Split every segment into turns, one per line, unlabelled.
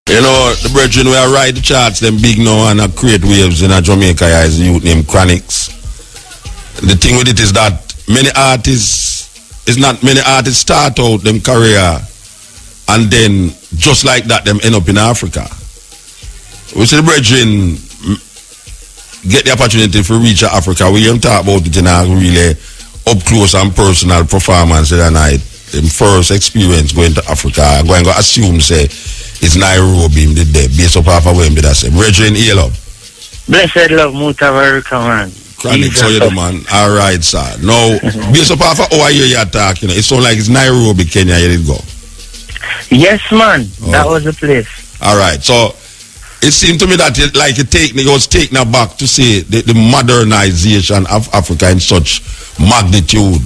You know, the brethren who are ride the charts, them big now and create waves in Jamaica is a youth named Chronixx. The thing with it is that many artists start out them career and then just like that them end up in Africa. We see the brethren get the opportunity to reach Africa. We don't talk about it in a really up close and personal performance the night. Them first experience going to Africa, I'm going to assume say it's Nairobi in the day, based up half a way, but that's it. Brethren, heal up.
Blessed love, Mutabaruka, man.
Chronixx, so you know, man. All right, sir. Now, based up half a hour you talk, you know, it sounds like it's Nairobi, Kenya, you did go.
Yes, man. Oh. That was the place.
All right, so it seemed to me that it was taken back to see the modernization of Africa in such magnitude.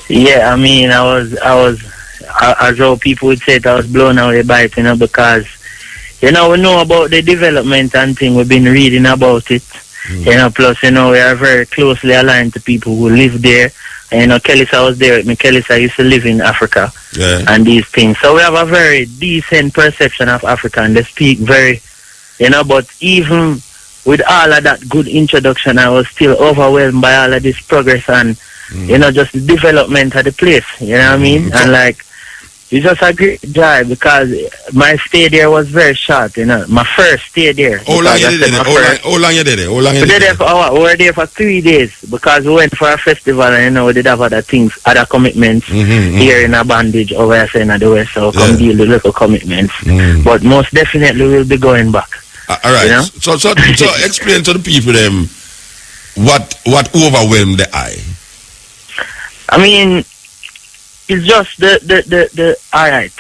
Yeah, I mean, I was, as all people would say, I was blown away by it, you know, because, you know, we know about the development and thing, we've been reading about it, you know, plus, you know, we are very closely aligned to people who live there, and, you know, Kellysa was there with me. Kellysa used to live in Africa, and these things, so we have a very decent perception of Africa, and they speak very, you know, but even with all of that good introduction, I was still overwhelmed by all of this progress and, you know, just the development of the place, you know what I mean? And like, it's just a great joy because my stay there was very short, you know. My first stay there.
How long you did it? How long you did it?
We were there for 3 days because we went for a festival and, you know, we did have other things, other commitments here in a bandage over here in the west, so come deal with little commitments. But most definitely we'll be going back.
All right. You know? So explain to the people them what overwhelmed the eye.
I mean, it's just the all right.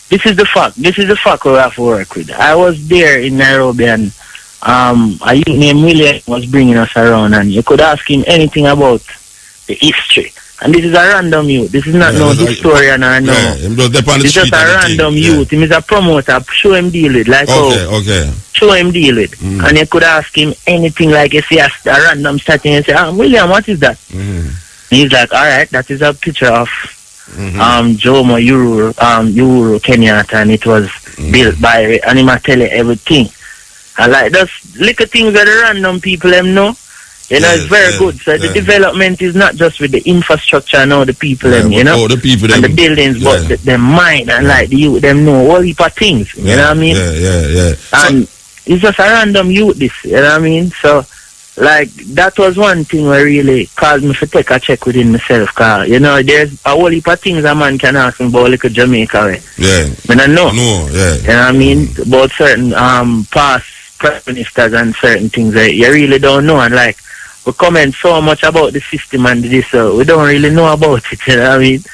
This is the fact. This is the fact we have to work with. I was there in Nairobi and a youth named William was bringing us around and you could ask him anything about the history. And this is a random youth. This is not no historian or no. It's just a random youth. He is a promoter. Show him deal with. Like show him deal with. And you could ask him anything like you see a random statue and say, William, what is that? He's like, all right, that is a picture of Jomo Uhuru Kenyatta, and it was built by and he might tell you everything. And like those little things that the random people them know. You know, it's very good. So the development is not just with the infrastructure and all the people them, you know,
the people
and the buildings, but the mind and like the youth them know all heap of things. You know what I mean? And it's just a random youth this, you know what I mean? So like that was one thing where really caused me to take a check within myself, cause you know there's a whole heap of things a man can ask me about like Jamaica way. But I know. You know what I mean? About certain past prime ministers and certain things that you really don't know, and like we comment so much about the system and this, so we don't really know about it, you know what I mean?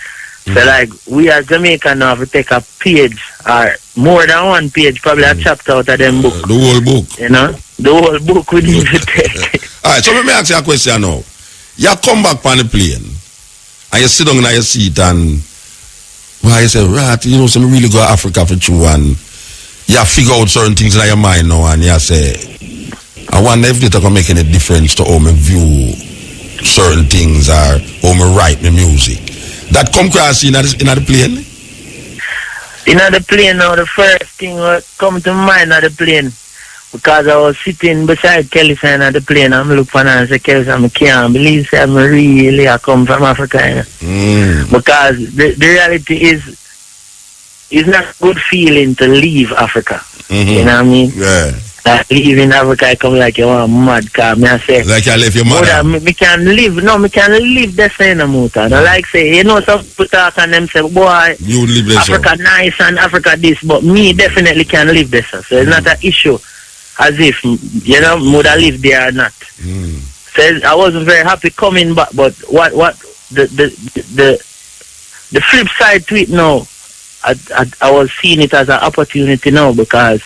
So like we as Jamaican now have to take a page or more than one page, probably a chapter out of them book.
The whole book.
You know? The whole book we need to take.
Alright, so let me ask you a question now. You come back on the plane and you sit down in your seat and you say, right, you know, so we really go to Africa for true, and you figure out certain things in your mind now and you say, I wonder if it can make any difference to how I view certain things or how I write my music. That come across in the plane?
In the plane now, the first thing that come to mind on the plane, because I was sitting beside Kellysa in the plane, I'm looking at her and say, Kellysa, I can't believe that I come from Africa. Because the reality is, it's not a good feeling to leave Africa. You know what I mean? Like leaving Africa, I come like you want mad car. Me I say,
like you left your mother.
Me can live. No, me can live this in a motor. Like say, you know, some people talk and them say, boy,
you would live this
Africa
so.
Nice and Africa this, but me definitely can live this. So it's not an issue as if, you know, would I live there or not. So I wasn't very happy coming back, but what the flip side to it now, I was seeing it as an opportunity now, because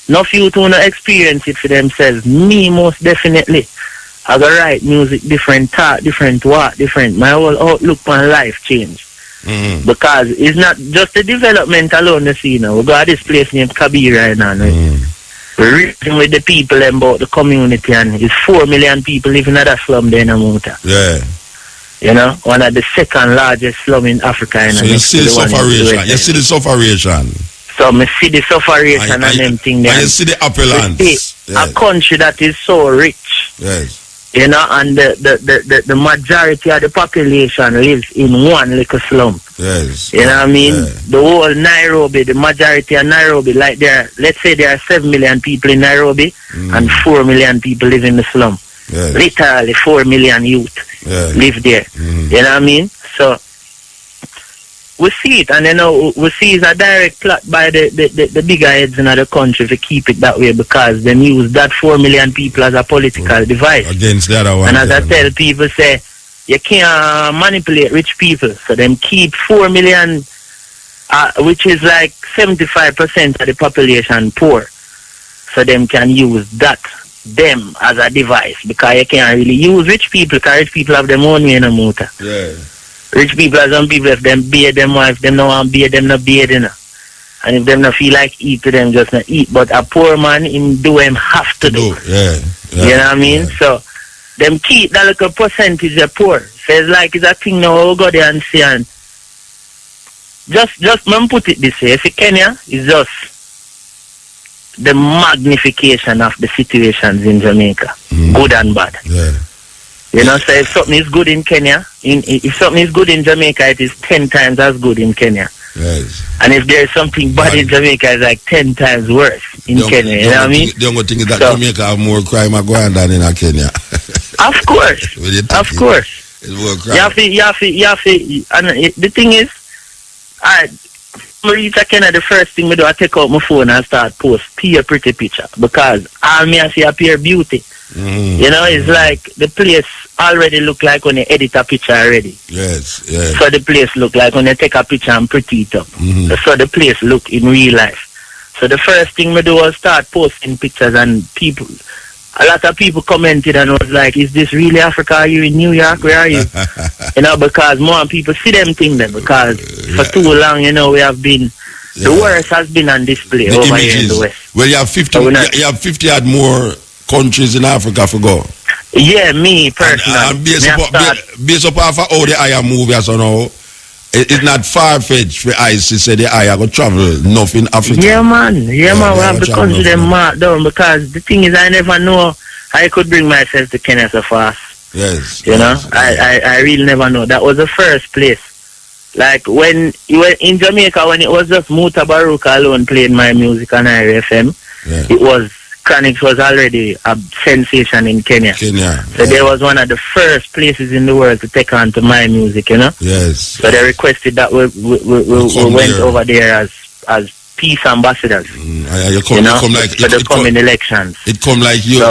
no few to experience it for themselves. Me most definitely. I go write music different, talk different, walk different. My whole outlook on life changed. Because it's not just the development alone you see now. We got this place named Kabir right now. We're reading with the people and about the community, and it's 4 million people living in that slum there in Amuta. You know, one of the second largest slum in Africa.
So you see the sufferation. You see the sufferation.
So me see the sufferation and them thing there.
And you see the opulence.
Yes. A country that is so rich.
Yes.
You know, and the majority of the population lives in one little slum.
Yes.
You know what I mean?
Yeah.
The whole Nairobi, the majority of Nairobi, like let's say there are 7 million people in Nairobi and 4 million people live in the slum.
Yes.
Literally 4 million youth live there. You know what I mean? So we see it, and we see it's a direct plot by the bigger heads in the country to keep it that way, because they use that 4 million people as a political device.
Against the other one.
And as I tell people, say, you can't manipulate rich people. So them keep 4 million, which is like 75% of the population poor. So them can use them as a device, because you can't really use rich people, because rich people have their own way in a motor.
Yeah.
Rich people are some people, if them beard them, or if them don't want beard them, not beard them. And if them not feel like eat to them, just not eat. But a poor man, him do him have to do.
Yeah.
You know what I mean? So them keep that little percentage of poor. So it's like it's a thing now, we'll go there and see, and just man put it this way, if Kenya is just the magnification of the situations in Jamaica, good and bad.
Yeah.
You know, so if something is good in Kenya, if something is good in Jamaica, it is 10 times as good in Kenya.
Yes.
And if there is something bad in Jamaica, it's like 10 times worse in Kenya. You know what I mean?
The only thing is that Jamaica have more crime going than in Kenya.
Of course. Of course.
It's more crime.
You have to, and the thing is, I reach Kenya, the first thing I do, I take out my phone and start post a pretty picture, because all me I see appear beauty. You know, it's like the place already look like when you edit a picture already.
Yes, yes.
So the place look like when you take a picture and pretty it up. So the place look in real life. So the first thing we do was start posting pictures, and a lot of people commented and was like, is this really Africa? Are you in New York? Where are you? You know, because more people see them thing then, because for too long, you know, we have been, the worst has been on display
the
over
images,
here in the West.
Well, you have 50, you have 50 odd more countries in Africa for go.
Yeah, me personally.
And based up of how the eye move as you know, it's not far-fetched for eyes to say the eye go travel enough in Africa.
Yeah, man. Yeah, man. We have the country them marked down, because the thing is, I never know I could bring myself to Kenya so fast.
Yes.
You know, I really never know. That was the first place. Like when you were in Jamaica, when it was just Mutabaruka alone playing my music on IRFM, it was Chronixx was already a sensation in Kenya. So there was one of the first places in the world to take on to my music, you know?
Yes.
So they requested that we went over there as peace ambassadors.
You come like
for the coming elections.
It come like you're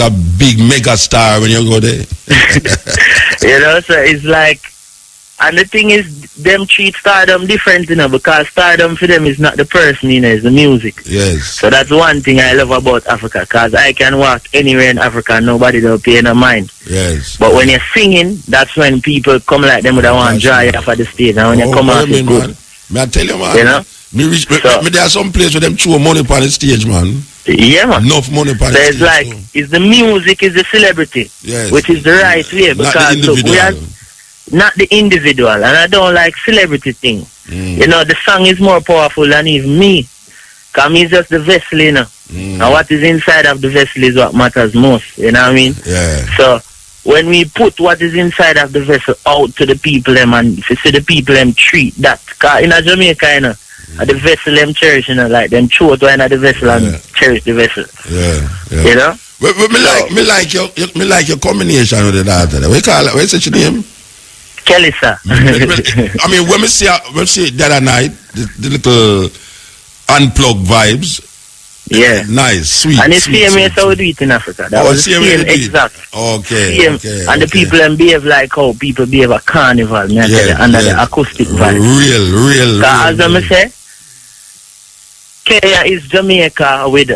a big mega star when you go there.
You know, so it's like, and the thing is, them treat stardom different, you know, because stardom for them is not the person, you know, it's the music.
Yes.
So that's one thing I love about Africa, because I can walk anywhere in Africa and nobody will pay no mind.
Yes.
But when you're singing, that's when people come like them with a one dry off of the stage, and when you come out, it's good.
May I tell you, man?
You know?
There are some places where them throw money upon the stage, man.
Yeah, man.
Enough money upon the stage.
It's like, it's the music is the celebrity, which is the right way, because look, we are not the individual, and I don't like celebrity thing. You know, the song is more powerful than even me, because me is just the vessel, you know. And what is inside of the vessel is what matters most, you know what I mean?
Yeah.
So when we put what is inside of the vessel out to the people them, and if you see the people them treat that, because in a Jamaica, you know, the vessel them cherish, you know, like them throw it in the vessel and cherish the vessel.
Yeah.
You know?
Me like your combination with the daughter. What you call it? What's your name?
Kelly, sir.
I mean, when we see the other night, the little unplugged vibes.
Yeah.
Nice, sweet.
And it's same way how we do it in Africa. That was the same exact.
Okay.
And the people them behave like how people behave at carnival, under the acoustic vibe.
Real.
As I say, Kenya is Jamaica with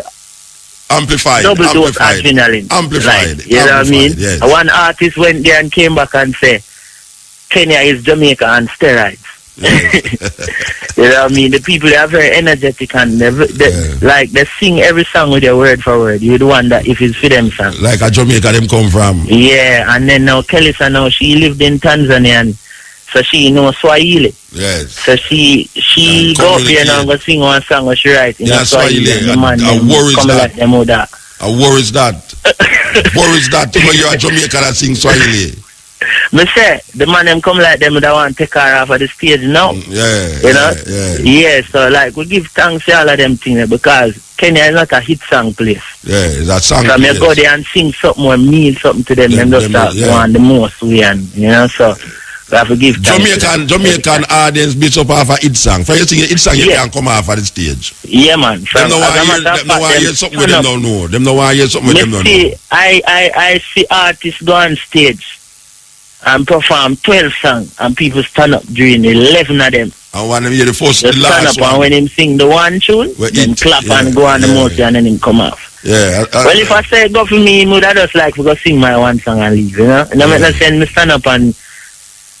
amplified.
Double dose adrenaline.
Amplified.
Like, you know what I mean?
Yes.
One artist went there and came back and said, Kenya is Jamaica on steroids. Yes. You know what I mean? The people, they are very energetic, and like they sing every song with their word for word. You'd wonder if it's for them song.
Like a Jamaica them come from.
Yeah, and then now Kelly, now she lived in Tanzania, and so she know Swahili.
Yes.
So she go up here now and go sing one song what she write in Swahili.
I worry is that.
Like them with that.
I worry is that. Worry is that when you're a Jamaican that sing Swahili.
Me say the man them come like them that want to take her off of the stage now. Yeah. So like we give thanks to all of them things because Kenya is not a hit song place.
Yeah, it's a song.
So me go there and sing something or mean something to them and just start want the most way and so we have to give thanks.
Jamaican audience beats up off a hit song. For you sing a hit song, you can't come off of the stage.
Yeah, man.
Them no want to hear something with them don't know. Them no want to hear something with them don't know.
I see artists go on stage and perform 12 songs and people stand up during 11 of them.
And when them hear the first,
the last one. And when him sing the one tune, then clap and go on the most and then him come off.
Yeah.
Well, if I say go for me, he would have just like to go sing my one song and leave, And I'm not saying me stand up and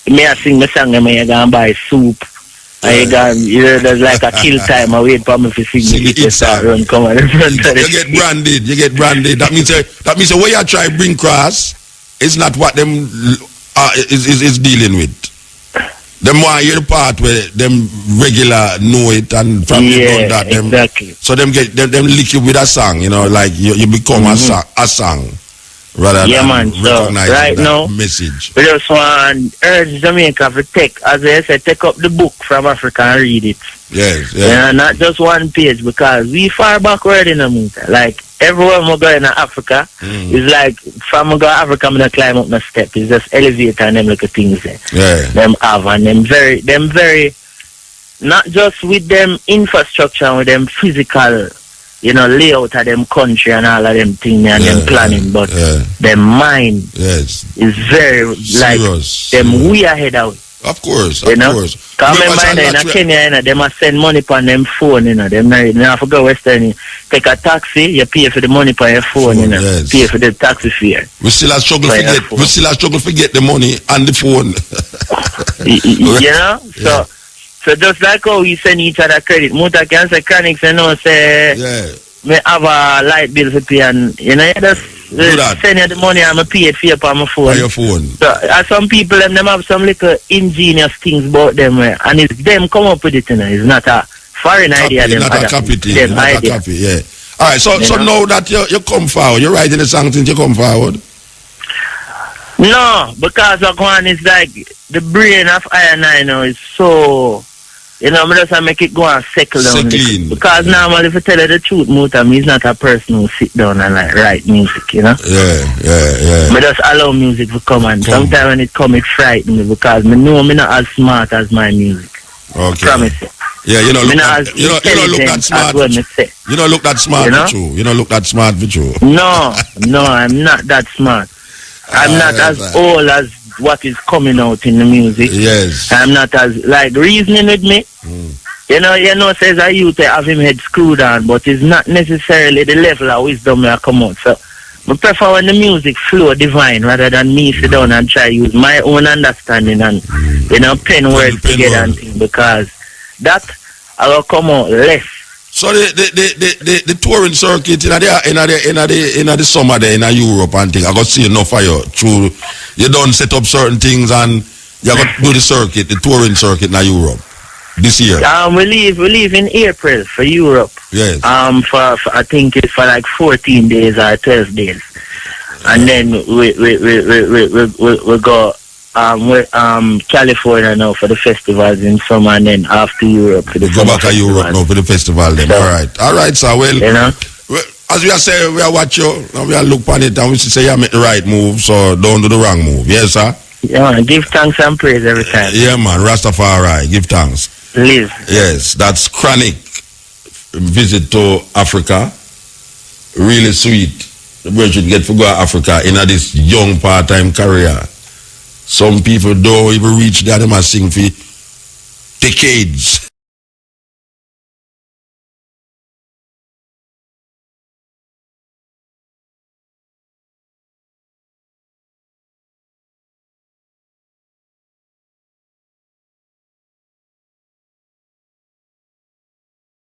me I sing my song and me I go and buy soup. And there's like a kill time. I wait for me to sing the hit song. Come on,
you get branded. That means the way you try bring cross is not what them is dealing with. Them want hear the part where them regular know it and from them that them
exactly.
So them get them lick you with a song, like you become a song rather than recognize
right
that
now,
message.
We just want to urge Jamaica to take up the book from Africa and read it.
Yes.
Not just one page because we far backward in America. Like everywhere we go in Africa, it's like from we go to Africa, I'm gonna climb up my step. It's just elevator and them little things there.
Yeah.
Them have and them very not just with them infrastructure and with them physical, layout of them country and all of them things and them planning, but them mind is very
serious.
Like them way ahead of it.
Of course.
Because remember in Kenya, they must send money on them phone, Them now forget Western. Take a taxi, you pay for the money on your phone, Pay for the taxi fare.
We still have struggle to get the money on the phone.
So just like how we send each other credit, Muta can say Chronixx, say me have a light bill to pay and just send you the money and I pay it for you on my phone.
On your phone.
So some people them have some little ingenious things about them and it's them come up with it, It's not a foreign idea.
Not a copy. Yeah. Alright, so now that you come forward, you're writing the song since you come forward?
No, because one is like the brain of I and I now is so me just make it go and settle down. Because normally if I tell you the truth, Muta, he's not a person who sit down and like write music,
Yeah.
Me just allow music to come and sometimes when it come it frighten me because me know me not as smart as my music.
Okay.
Promise you.
Yeah, you don't look that smart. You don't look that smart for true. You don't look that smart for true.
No, I'm not that smart. I'm not as old as what is coming out in the music.
Yes.
I'm not as reasoning with me. Says a youth have him head screwed on, but it's not necessarily the level of wisdom that come out. So I prefer when the music flow divine rather than me sit down and try to use my own understanding and pen words together and things because that I will come out less.
So the touring circuit in the summer there in Europe and things, I got see enough of you through you don't set up certain things and you got to do the touring circuit in Europe this year.
We leave in April for Europe.
Yes.
For I think it's for like 14 days or 12 days. And then we go California now for the festivals in summer and then after Europe for the
go back to Europe now for the festival then.
So,
all right so well as we are saying we are watch you and we are look on it and we say you make the right move so don't do the wrong move. Yes sir?
Yeah man, give thanks and praise every time.
Yeah man, Rastafari, give thanks.
Live.
Yes, that's Chronixx visit to Africa. Really sweet. The boy should get to go to Africa in this young part-time career. Some people don't even reach there, they must sing for decades.